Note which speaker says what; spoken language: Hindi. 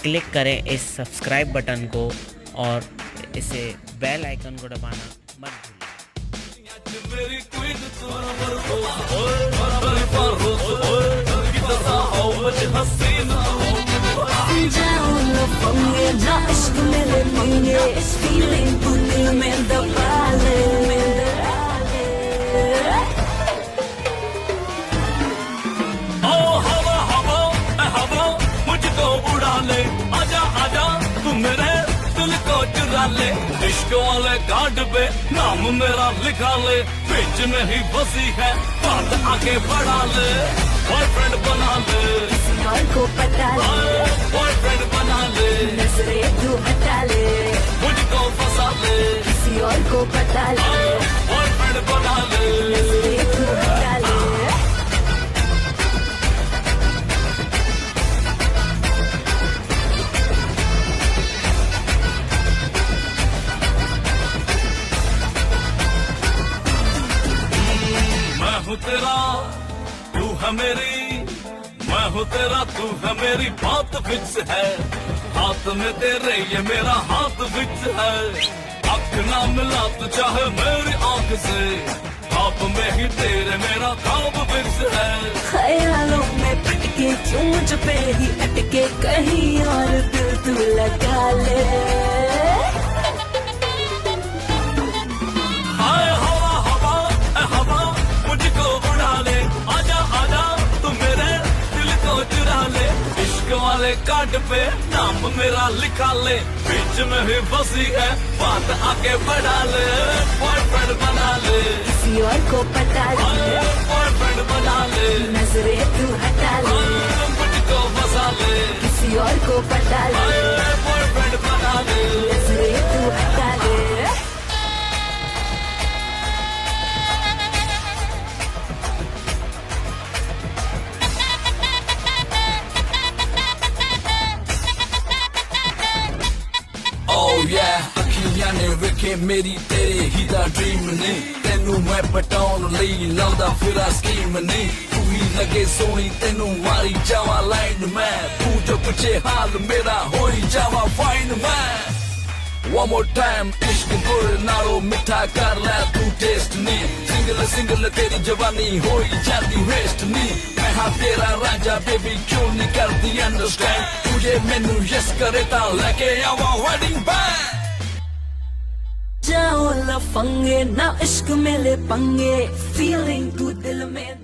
Speaker 1: क्लिक करें इस सब्सक्राइब बटन को और इसे बेल आइकन को दबाना मत
Speaker 2: ले इश्क वाले कार्ड पे नाम मेरा लिखा ले बीच में ही बसी है बात आगे बढ़ा ले बॉयफ्रेंड बना ले
Speaker 3: किसी और को पता ले
Speaker 2: बॉयफ्रेंड बना ले
Speaker 3: नजरे तू हटा ले
Speaker 2: मुझको फंसा ले
Speaker 3: किसी और को पता ले
Speaker 2: बॉयफ्रेंड बना ले
Speaker 3: नजरे तू हटा ले
Speaker 2: मैं हूँ तेरा तू है मेरी मैं हूँ तेरा तू है मेरी बात फिक्स है हाथ में तेरे ये मेरा हाथ फिक्स है आँख ना मिला तो चाहे मेरी आँख से ख्वाब में ही तेरे मेरा ख्वाब फिक्स है
Speaker 3: ख्यालों में पिटके क्यों मुझ पे ही अटके कहीं और दिल तू लगा ले
Speaker 2: हाय हवा हवा ए हवा मुझको उड़ा ले आजा आजा तू मेरे दिल को चुरा ले इश्क वाले कार्ड पे नाम मेरा लिखा ले बीच में ही बसी है बात आगे बढ़ा ले बॉयफ्रेंड बना ले
Speaker 3: किसी और को पता ले
Speaker 2: बॉयफ्रेंड बना ले
Speaker 3: नजरे तू हटा ले
Speaker 2: मुझको फंसा ले
Speaker 3: किसी और को पता ले
Speaker 2: बॉयफ्रेंड बना ले
Speaker 3: नजरे तू हटा ले
Speaker 2: Oh yeah, अखियां ने ਵੇਖੇ ਮੇਰੀ ਤੇਰੇ ਹੀ ਦਾ ਡ੍ਰੀਮ ਨੇ ਤੈਨੂੰ ਮੈਂ ਪਟਾਉਣ ਲਈ ਲਾਉਂਦਾ ਫਿਰਾਂ ਸਕੀਮ ਨੇ ਤੂੰ ਹੀ ਲੱਗੇ ਸੋਹਣੀ ਤੈਨੂੰ ਮਾਰੀ ਜਾਵਾਂ ਲਾਈਨ ਮੈਂ ਤੂੰ ਜੋ ਪੁੱਛੇ ਹਾਲ ਮੇਰਾ ਹੋਈ ਜਾਵਾਂ ਫਾਈਨ ਮੈਂ One more time, इश्क गुल नालो मिठा कर लै तू टेस्ट नी सिंगल तेरी जवानी होई जाती वेस्ट नी मैं हाँ तेरा राजा बेबी क्यों नहीं करती अंडरस्टैंड तुझे मैनू यस करे ता लेके आवा वेडिंग बैंड
Speaker 3: जाओ लफंगे ना इश्क में ले पंगे फीलिंग तू दिल में